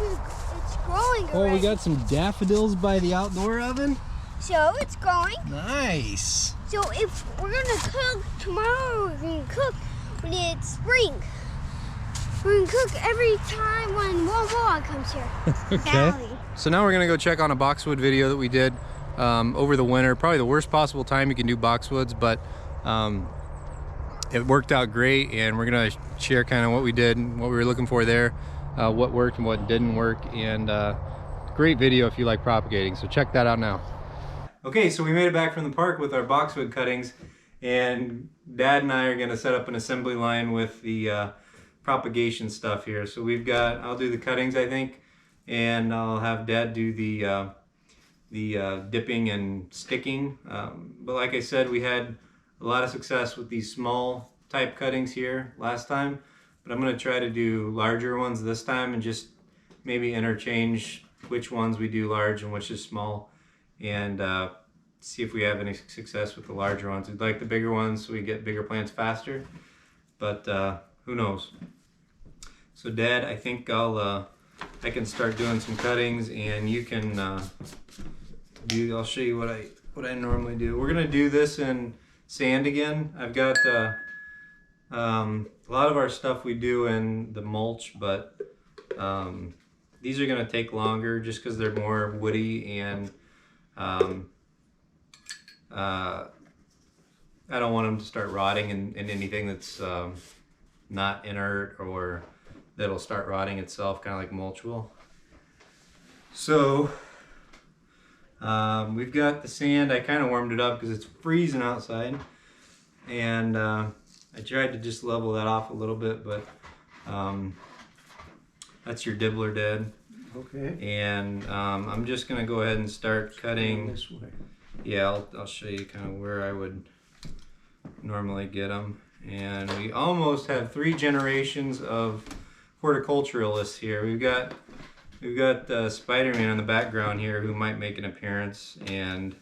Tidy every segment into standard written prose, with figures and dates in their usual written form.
it's growing already. Oh, we got some daffodils by the outdoor oven. So it's growing. Nice. So if we're gonna cook tomorrow, we're gonna cook when it's spring. We're gonna cook every time when warm comes here. Okay. Valley. So now we're gonna go check on a boxwood video that we did over the winter. Probably the worst possible time you can do boxwoods, but it worked out great, and we're gonna share kind of what we did and what we were looking for there, what worked and what didn't work, and great video if you like propagating. So check that out now. Okay, so we made it back from the park with our boxwood cuttings, and Dad and I are gonna set up an assembly line with the propagation stuff here. So we've got, I'll do the cuttings, I think, and I'll have Dad do the dipping and sticking. But like I said, we had a lot of success with these small type cuttings here last time, but I'm gonna try to do larger ones this time and just maybe interchange which ones we do large and which is small, and see if we have any success with the larger ones. We'd like the bigger ones so we get bigger plants faster, but who knows. So Dad, I think I can start doing some cuttings, and you can I'll show you what I normally do. We're gonna do this in sand again. I've got a lot of our stuff we do in the mulch, but these are gonna take longer just because they're more woody, and I don't want them to start rotting in anything that's not inert or that'll start rotting itself, kind of like mulch will. So we've got the sand. I kind of warmed it up because it's freezing outside, and I tried to just level that off a little bit, but that's your dibbler, Dad. Okay. And I'm just gonna go ahead and start cutting This way. Yeah, I'll show you kind of where I would normally get them. And we almost have 3 generations of horticulturalists here. We've got Spider-Man in the background here who might make an appearance, and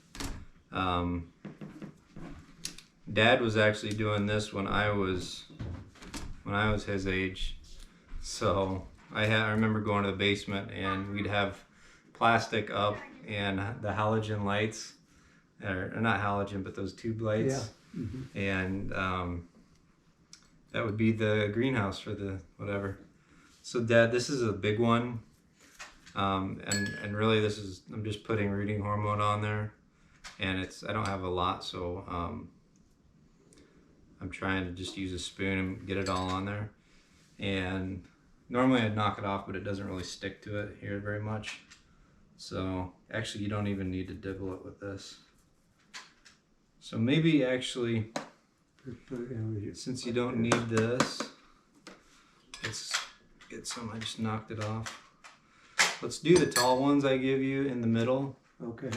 Dad was actually doing this when I was his age. So I remember going to the basement, and we'd have plastic up and the halogen lights, or not halogen, but those tube lights. Yeah. Mm-hmm. And that would be the greenhouse for the whatever. So Dad, this is a big one, and really this is, I'm just putting rooting hormone on there, and I don't have a lot, so I'm trying to just use a spoon and get it all on there. And normally I'd knock it off, but it doesn't really stick to it here very much. So actually you don't even need to dibble it with this. So maybe actually, since you don't need this, let's get some. I just knocked it off. Let's do the tall ones I give you in the middle. Okay.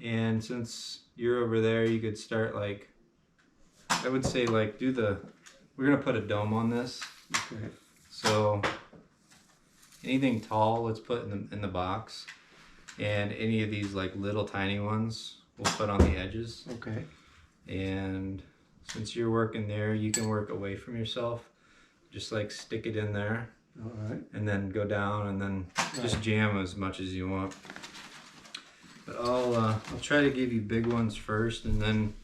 And since you're over there, you could start like, I would say like we're gonna put a dome on this. Okay. So anything tall, let's put in the box, and any of these like little tiny ones we'll put on the edges. Okay. And since you're working there, you can work away from yourself. Just like stick it in there. All right. And then go down, and then just jam as much as you want. But I'll try to give you big ones first, and then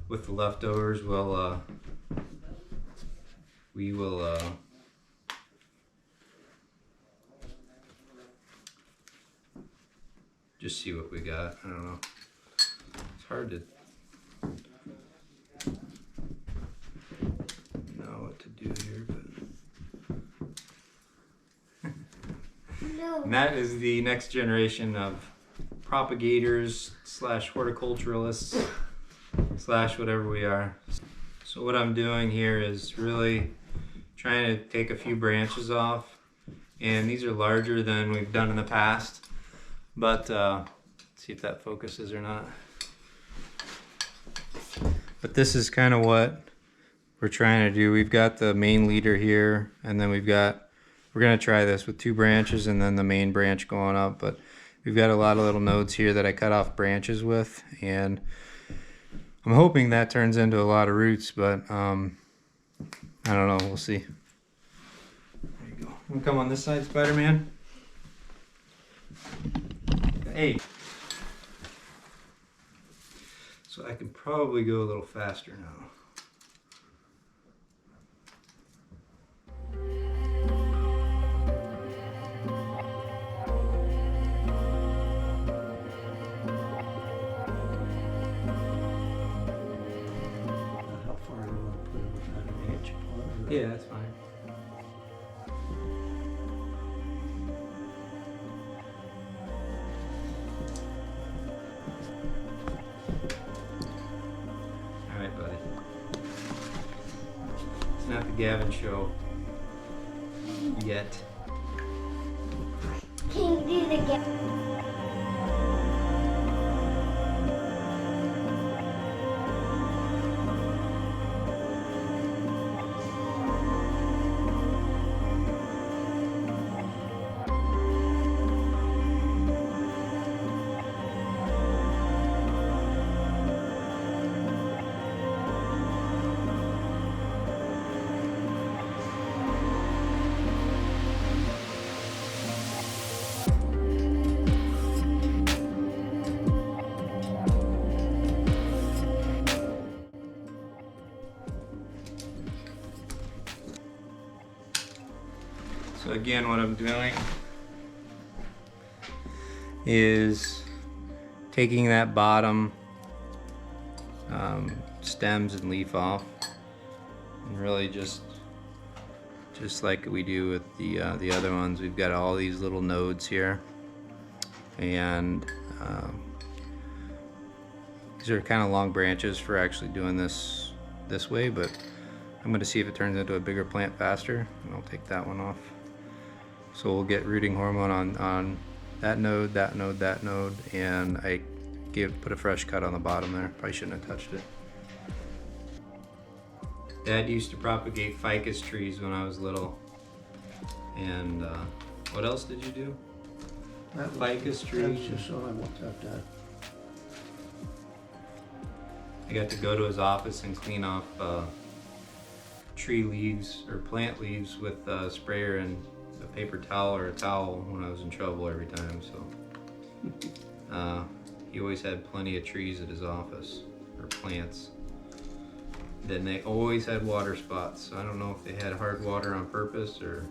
with the leftovers, we will just see what we got. I don't know. It's hard to know what to do here, but No. and that is the next generation of propagators / horticulturalists / whatever we are. So what I'm doing here is really trying to take a few branches off, and these are larger than we've done in the past, but see if that focuses or not. But this is kind of what we're trying to do. We've got the main leader here, and then we're gonna try this with 2 branches and then the main branch going up, but we've got a lot of little nodes here that I cut off branches with, and I'm hoping that turns into a lot of roots, but I don't know, we'll see. There you go. You wanna come on this side, Spider-Man? Hey. So I can probably go a little faster now. How far do you want to put it? About an inch apart? Yeah, that's fine. All right, buddy. It's not the Gavin show yet. Can you do the gap? So again, what I'm doing is taking that bottom stems and leaf off, and really just like we do with the other ones. We've got all these little nodes here, and these are kind of long branches for actually doing this way, but I'm going to see if it turns into a bigger plant faster, and I'll take that one off. So we'll get rooting hormone on that node, that node, that node, and I put a fresh cut on the bottom there. Probably shouldn't have touched it. Dad used to propagate ficus trees when I was little. And what else did you do? Ficus trees. That's just all I want that done. I got to go to his office and clean off tree leaves or plant leaves with a sprayer and a paper towel or a towel when I was in trouble every time. So he always had plenty of trees at his office, or plants. Then they always had water spots. So I don't know if they had hard water on purpose or...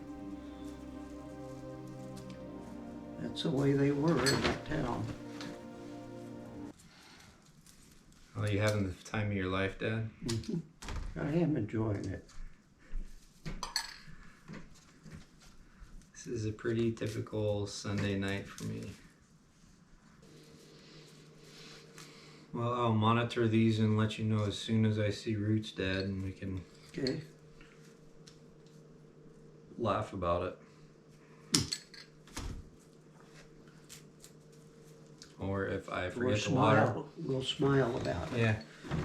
That's the way they were in that town. Oh, you having the time of your life, Dad? Mm-hmm. I am enjoying it. This is a pretty typical Sunday night for me. Well, I'll monitor these and let you know as soon as I see roots, Dad, and we can laugh about it. Or if I forget to water. We'll smile about it. Yeah.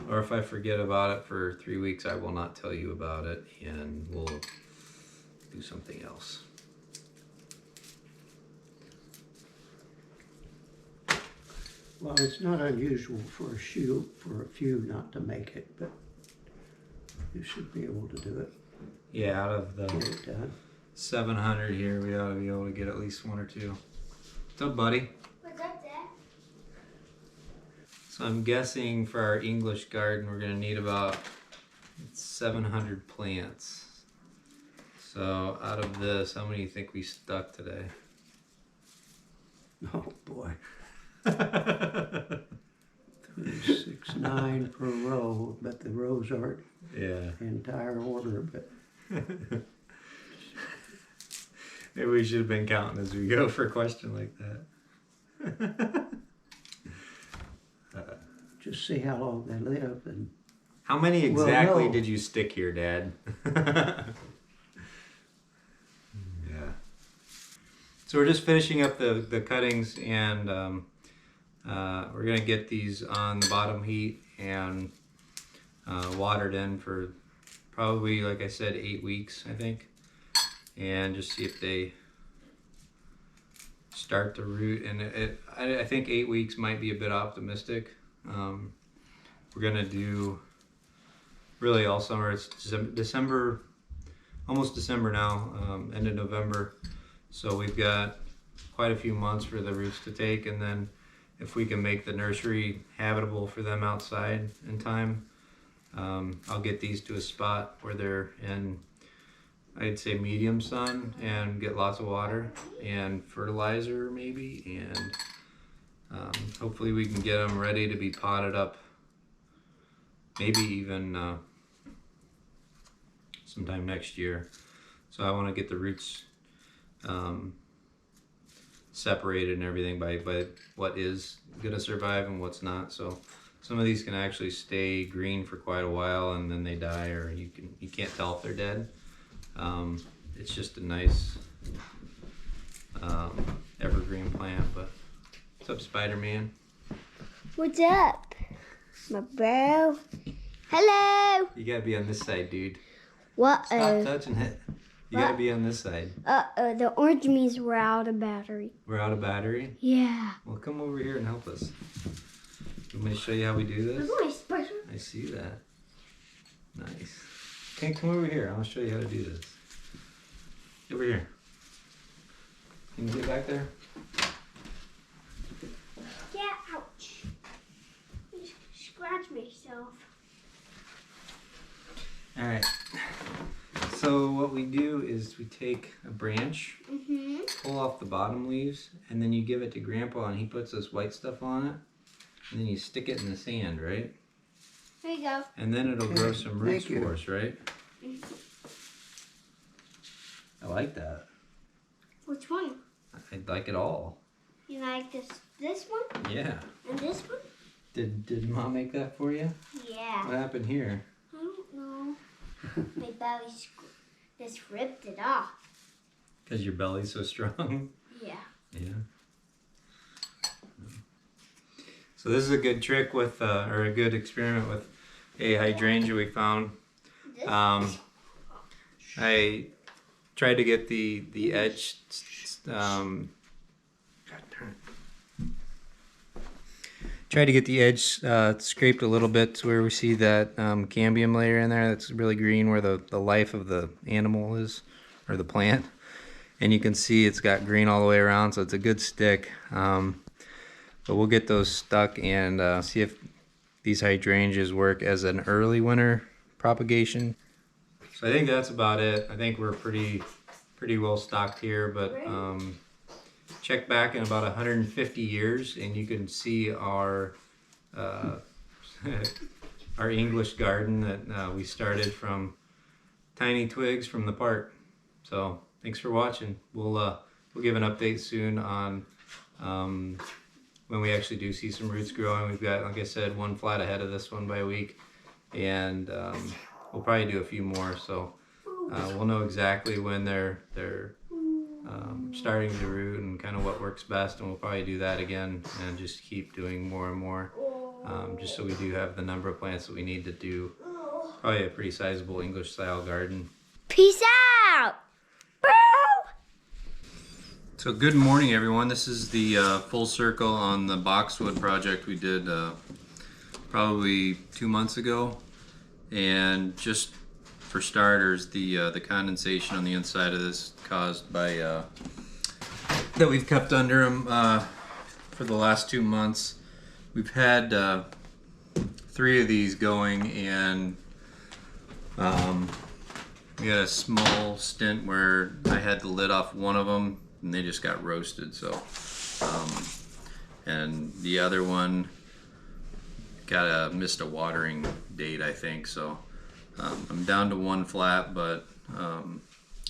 Or if I forget about it for 3 weeks, I will not tell you about it, and we'll do something else. Well, it's not unusual for a few not to make it, but you should be able to do it. Yeah, out of the Get it done. 700 here, we ought to be able to get at least 1 or 2. What's up, buddy? What's up, Dad? So I'm guessing for our English garden, we're gonna need about 700 plants. So out of this, how many do you think we stuck today? Oh boy. 3, 6, 9 per row, but the rows aren't in entire order, but maybe we should have been counting as we go for a question like that. just see how long they live. And how many exactly no. did you stick here, Dad? Yeah. So we're just finishing up the cuttings, and we're gonna get these on the bottom heat and watered in for probably, like I said, 8 weeks, I think, and just see if they start to root. And I think 8 weeks might be a bit optimistic. We're gonna do really all summer. It's December, almost December now, end of November. So we've got quite a few months for the roots to take, and then if we can make the nursery habitable for them outside in time, I'll get these to a spot where they're in, I'd say, medium sun and get lots of water and fertilizer maybe, and hopefully we can get them ready to be potted up, maybe even sometime next year. So I want to get the roots separated and everything by what is going to survive and what's not. So some of these can actually stay green for quite a while and then they die, or you can't tell if they're dead. It's just a nice evergreen plant. But what's up, Spider-Man? What's up, my bro? Hello. You gotta be on this side, dude. What? Stop touching it. You gotta be on this side. The orange means we're out of battery. We're out of battery? Yeah. Well, come over here and help us. Want me to show you how we do this? I see that. Nice. Okay, come over here. I'll show you how to do this. Over here. Can you get back there? Yeah, ouch. I scratched myself. Alright. So what we do is we take a branch, pull off the bottom leaves, and then you give it to Grandpa and he puts this white stuff on it, and then you stick it in the sand, right? There you go. And then it'll grow some roots for us, right? I like that. Which one? I like it all. You like this one? Yeah. And this one? Did Mom make that for you? Yeah. What happened here? I don't know. My belly just ripped it off. Because your belly's so strong? Yeah. Yeah. So this is a good trick with, or a good experiment with a hydrangea we found. I tried to get the edge, scraped a little bit to where we see that cambium layer in there that's really green, where the life of the animal is, or the plant. And you can see it's got green all the way around, so it's a good stick. But we'll get those stuck and see if these hydrangeas work as an early winter propagation. So I think that's about it. I think we're pretty well stocked here, but check back in about 150 years and you can see our our English garden that we started from tiny twigs from the park. So thanks for watching. We'll give an update soon on when we actually do see some roots growing. We've got, like I said, one flat ahead of this one by a week, and we'll probably do a few more. So we'll know exactly when they're starting to root and kind of what works best, and we'll probably do that again and just keep doing more and more, just so we do have the number of plants that we need to do probably a pretty sizable English style garden. Peace out, bro. So good morning, everyone. This is the full circle on the Boxwood project we did probably 2 months ago. And just for starters, the condensation on the inside of this caused by that we've kept under them for the last 2 months. We've had 3 of these going, and we had a small stint where I had the lid off one of them and they just got roasted. So and the other one missed a watering date, I think. So I'm down to 1 flat, but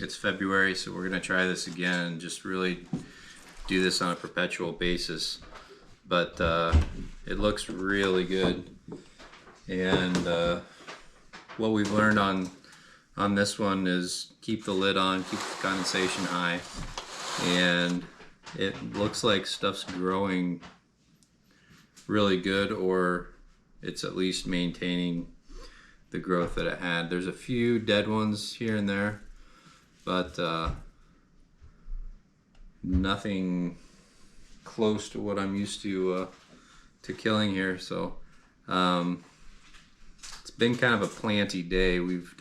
it's February, so we're gonna try this again and just really do this on a perpetual basis. But it looks really good, and what we've learned on this one is keep the lid on, keep the condensation high, and it looks like stuff's growing really good, or it's at least maintaining the growth that it had. There's a few dead ones here and there, but nothing close to what I'm used to killing here. So it's been kind of a planty day. We've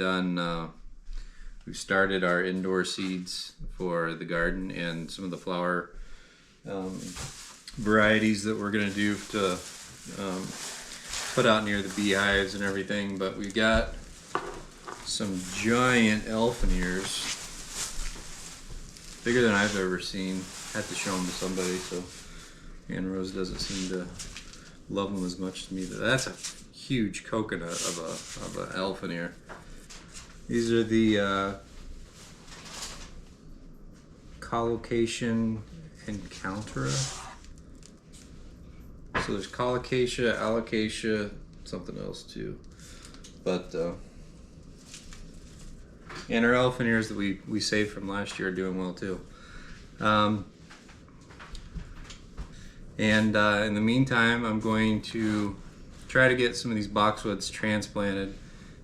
started our indoor seeds for the garden and some of the flower varieties that we're gonna do to put out near the beehives and everything, but we got some giant elfin ears, bigger than I've ever seen. Had to show them to somebody, so Aunt Rose doesn't seem to love them as much as me. But that's a huge coconut of a elfin ear. These are the Collocation Encountera. So there's Collocasia, Alocasia, something else too. But and our elfin ears that we saved from last year are doing well too. And in the meantime, I'm going to try to get some of these boxwoods transplanted,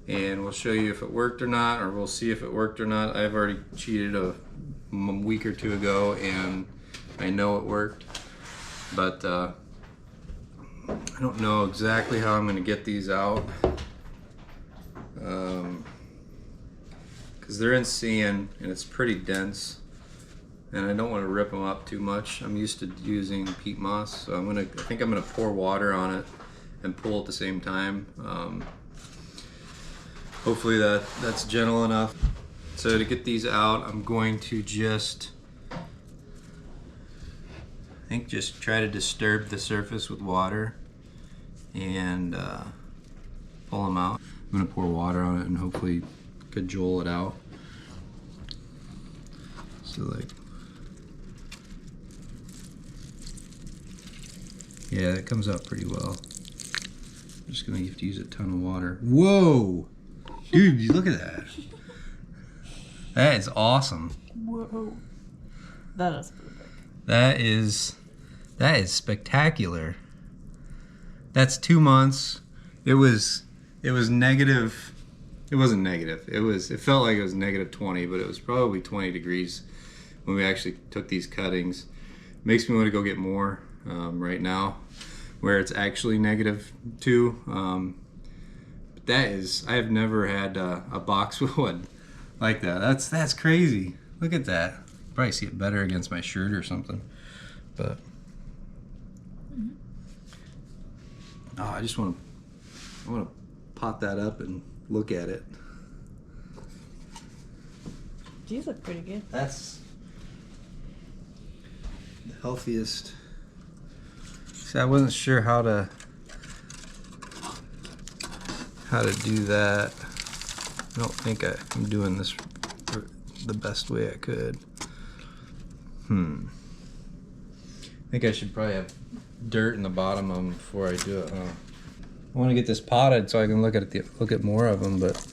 and we'll show you if it worked or not, or we'll see if it worked or not. I've already cheated a week or two ago, and I know it worked, but I don't know exactly how I'm going to get these out, because they're in sand and it's pretty dense, and I don't want to rip them up too much. I'm used to using peat moss, so I think I'm gonna pour water on it and pull at the same time. Hopefully that's gentle enough. So to get these out, I'm going to just try to disturb the surface with water and pull them out. I'm gonna pour water on it and hopefully cajole it out. So like, yeah, it comes out pretty well. I'm just gonna have to use a ton of water. Whoa! Dude, you look at that. That is awesome. Whoa. That is perfect. That is spectacular. That's 2 months. It was negative. It wasn't negative. It felt like it was negative 20, but it was probably 20 degrees when we actually took these cuttings. Makes me want to go get more right now, where it's actually -2. But that is, I have never had a boxwood like that. That's crazy. Look at that. Probably see it better against my shirt or something. But oh, I want to pot that up and look at it. These look pretty good. That's the healthiest. See, I wasn't sure how to do that. I don't think I'm doing this the best way I could. I think I should probably have dirt in the bottom of them before I do it. I want to get this potted so I can look at more of them, but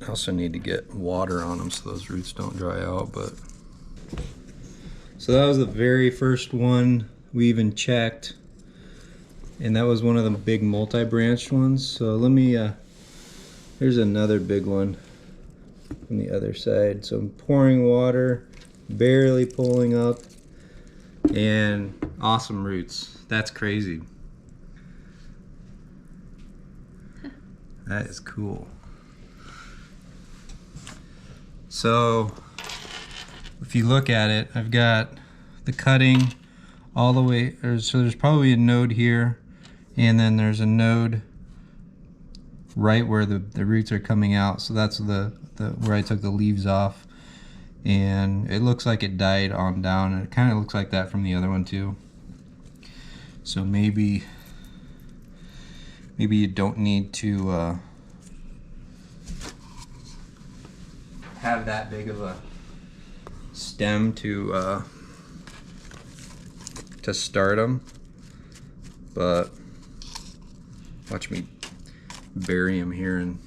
I also need to get water on them so those roots don't dry out. But so that was the very first one we even checked, and that was one of the big multi-branched ones. So let me here's another big one from the other side. So I'm pouring water, barely pulling up, and awesome roots. That's crazy. That is cool. So if you look at it, I've got the cutting all the way, so there's probably a node here, and then there's a node right where the roots are coming out. So that's the where I took the leaves off, and it looks like it died on down, and it kind of looks like that from the other one too. So maybe you don't need to have that big of a stem to start them, but watch me bury them here and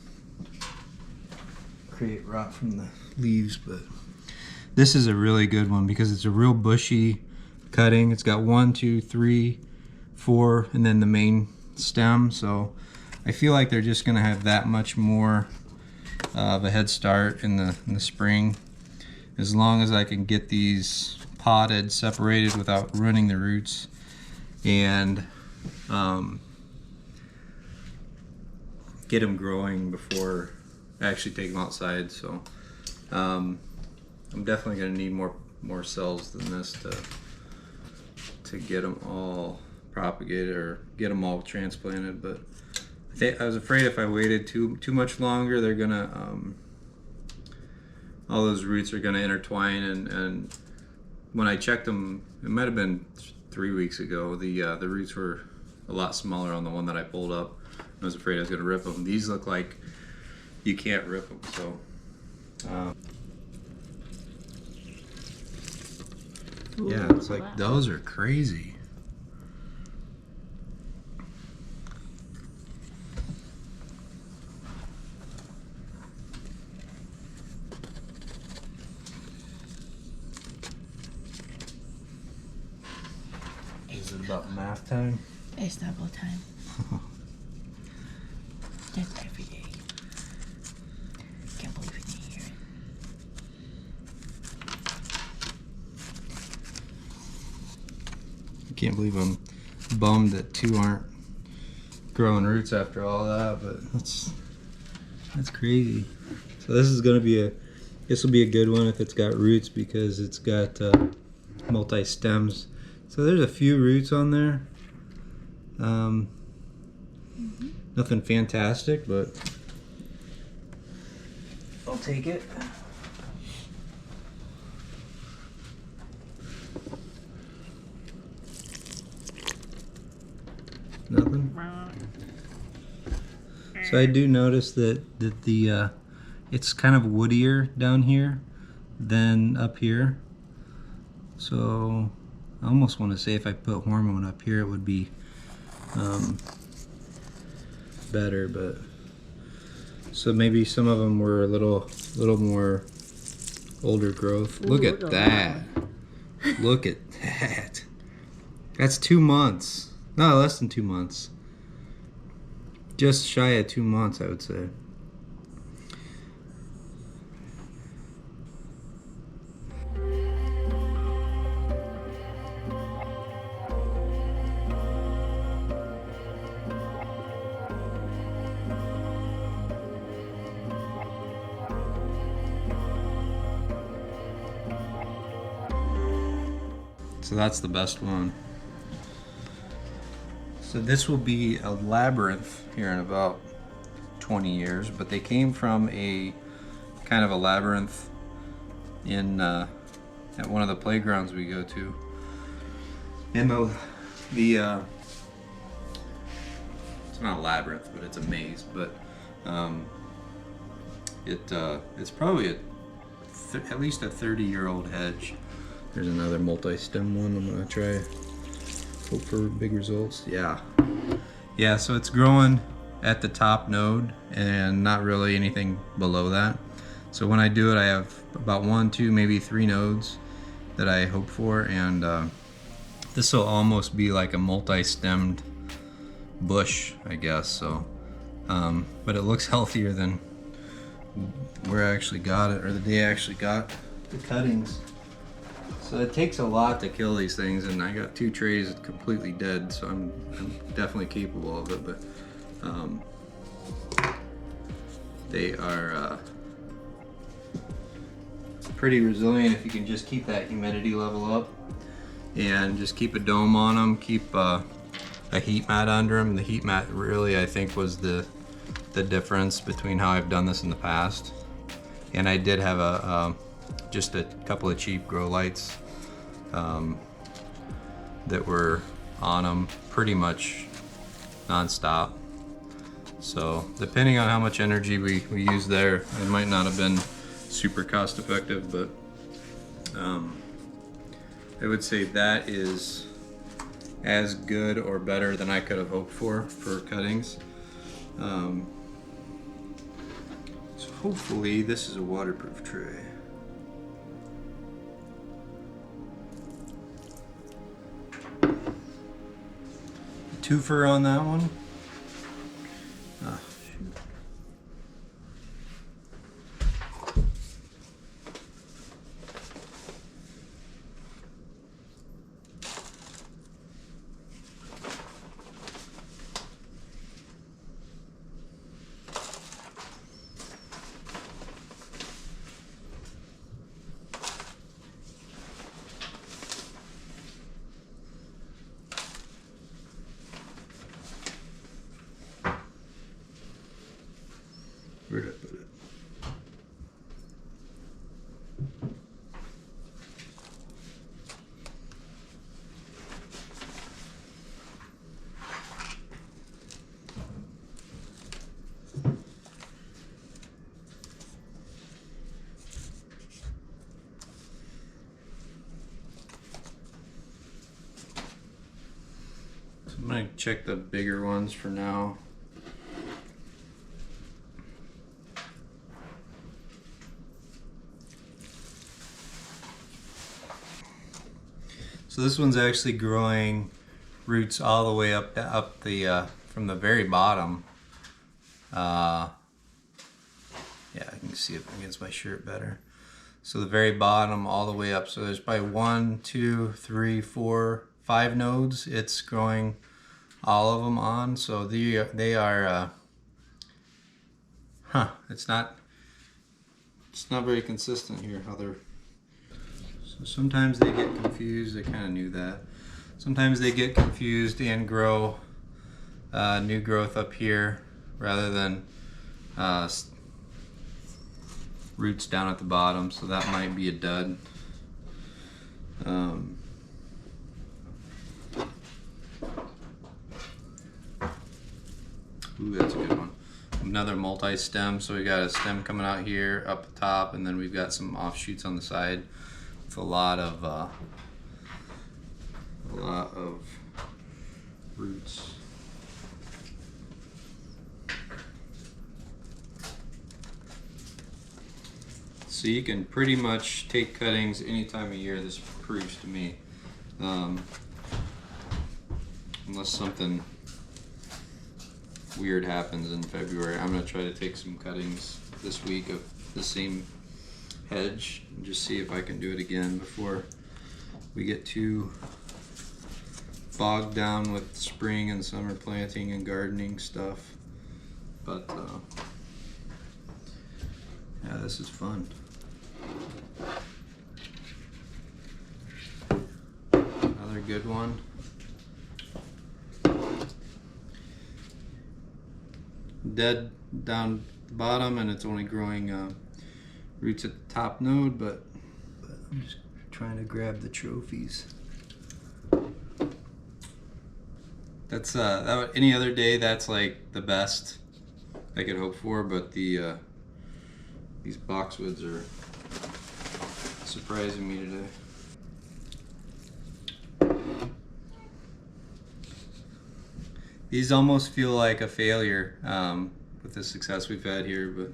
create rot from the leaves. But this is a really good one because it's a real bushy cutting. It's got 1, 2, 3, 4, and then the main stem. So I feel like they're just gonna have that much more of a head start in the spring, as long as I can get these potted, separated without ruining the roots, and get them growing before actually take them outside. So I'm definitely going to need more cells than this to get them all propagated or get them all transplanted. But I was afraid if I waited too much longer, they're gonna all those roots are gonna intertwine. And when I checked them, it might have been 3 weeks ago, the roots were a lot smaller on the one that I pulled up. I was afraid I was gonna rip them. These look like you can't rip them. So yeah, it's like those are crazy. Is it about math time? It's double time. That's every day. Can't believe we didn't hear it. I can't believe I'm bummed that 2 aren't growing roots after all that, but that's crazy. So this is gonna be this will be a good one if it's got roots, because it's got multi stems. So there's a few roots on there. Nothing fantastic, but I'll take it. Nothing. So I do notice that the it's kind of woodier down here than up here. So I almost want to say if I put hormone up here, it would be better. But so maybe some of them were a little more older growth. Look at that. Look at that. That's 2 months. No, less than 2 months. Just shy of 2 months, I would say. So that's the best one. So this will be a labyrinth here in about 20 years, but they came from a kind of a labyrinth in at one of the playgrounds we go to. And it's not a labyrinth, but it's a maze. But it's probably at least a 30-year-old hedge. There's another multi-stem one. I'm gonna try. Hope for big results. Yeah, so it's growing at the top node and not really anything below that. So when I do it, I have about 1, 2, maybe 3 nodes that I hope for, and this will almost be like a multi-stemmed bush, I guess. So but it looks healthier than where I actually got it, or the day I actually got the cuttings. So it takes a lot to kill these things, and I got 2 trays completely dead, so I'm definitely capable of it. But they are pretty resilient if you can just keep that humidity level up and just keep a dome on them, keep a heat mat under them. The heat mat really, I think, was the difference between how I've done this in the past. And I did have just a couple of cheap grow lights that were on them pretty much non-stop. So depending on how much energy we use there, it might not have been super cost effective, but I would say that is as good or better than I could have hoped for cuttings. So hopefully this is a waterproof tray. Twofer on that one. Ah, shoot. gonna check the bigger ones for now. So this one's actually growing roots all the way up the from the very bottom. Yeah, I can see it against my shirt better. So the very bottom all the way up. So there's probably 1, 2, 3, 4, 5 nodes. It's growing all of them on. So they are. It's not very consistent here. How they're. So sometimes they get confused. I kind of knew that. Sometimes they get confused and grow new growth up here rather than roots down at the bottom. So that might be a dud. Ooh, that's a good one. Another multi-stem. So we got a stem coming out here up the top, and then we've got some offshoots on the side. With a lot of roots. So you can pretty much take cuttings any time of year, this proves to me. Unless something weird happens in February. I'm going to try to take some cuttings this week of the same hedge and just see if I can do it again before we get too bogged down with spring and summer planting and gardening stuff. But yeah, this is fun. Another good one. Dead down the bottom, and it's only growing roots at the top node, but I'm just trying to grab the trophies. That's any other day that's like the best I could hope for, but these boxwoods are surprising me today. These almost feel like a failure with the success we've had here, but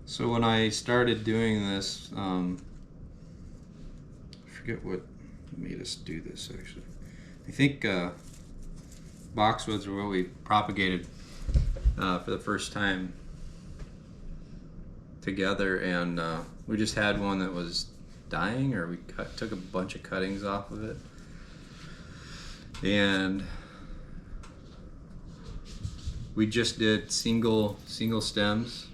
so when I started doing this, I forget what made us do this actually. I think boxwoods are what we propagated for the first time together, and we just had one that was dying, or we took a bunch of cuttings off of it, and we just did single stems,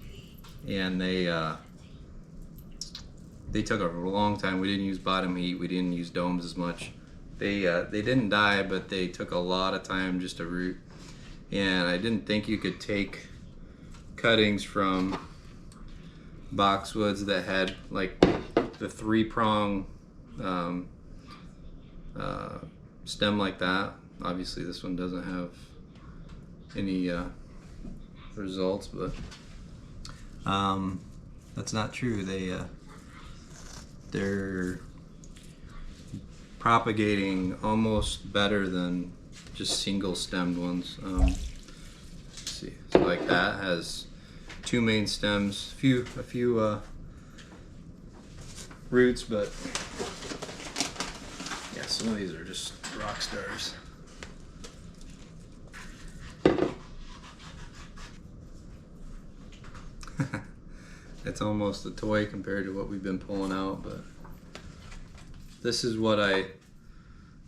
and they took a long time. We didn't use bottom heat, we didn't use domes as much. They didn't die, but they took a lot of time just to root, and I didn't think you could take cuttings from boxwoods that had like the 3-prong stem like that. Obviously this one doesn't have any results, but that's not true. They're propagating almost better than just single stemmed ones. Let's see, so like that has 2 main stems, a few roots, but yeah, some of these are just rock stars. It's almost a toy compared to what we've been pulling out, but this is what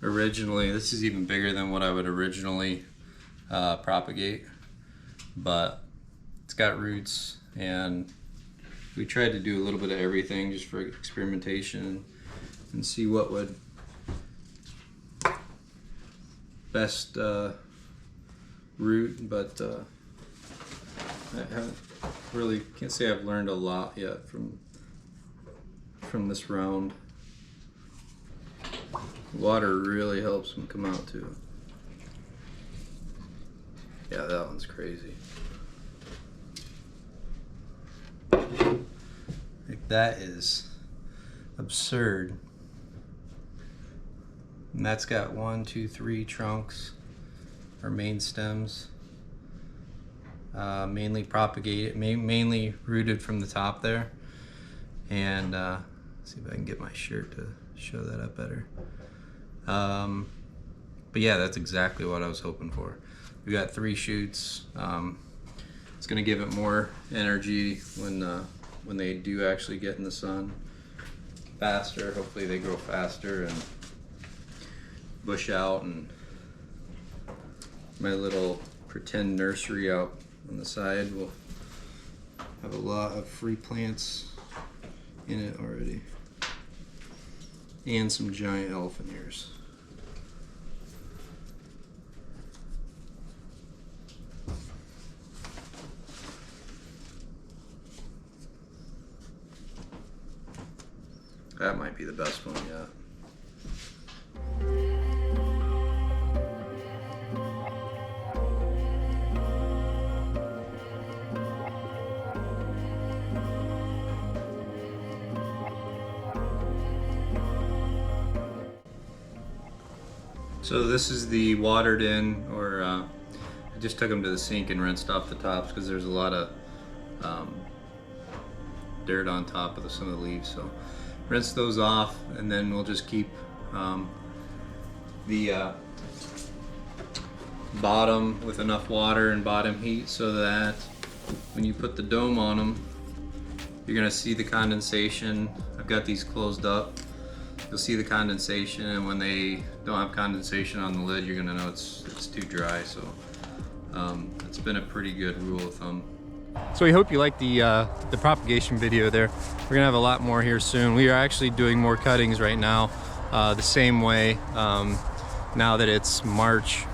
this is even bigger than what I would originally propagate, but it's got roots, and we tried to do a little bit of everything just for experimentation and see what would best root, but I haven't really, can't say I've learned a lot yet from this round. Water really helps them come out too. Yeah, that one's crazy. Like, that is absurd. And that's got 1, 2, 3 trunks, or main stems. Mainly propagated, mainly rooted from the top there. And see if I can get my shirt to show that up better. But yeah, that's exactly what I was hoping for. We got 3 shoots. It's gonna give it more energy when they do actually get in the sun. Faster, hopefully they grow faster and bush out. And my little pretend nursery out on the side will have a lot of free plants in it already. And some giant elephant ears. That might be the best one yet. So this is the watered in, or I just took them to the sink and rinsed off the tops because there's a lot of dirt on top of some of the leaves. So rinse those off, and then we'll just keep the bottom with enough water and bottom heat so that when you put the dome on them, you're gonna see the condensation. I've got these closed up. You'll see the condensation, and when they don't have condensation on the lid, you're gonna know it's too dry. So it's been a pretty good rule of thumb. So we hope you like the propagation video there. We're gonna have a lot more here soon. We are actually doing more cuttings right now, the same way, now that it's March.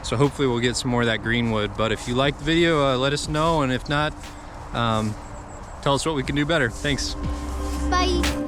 So hopefully we'll get some more of that greenwood. But if you like the video, let us know, and if not, tell us what we can do better. Thanks. Bye.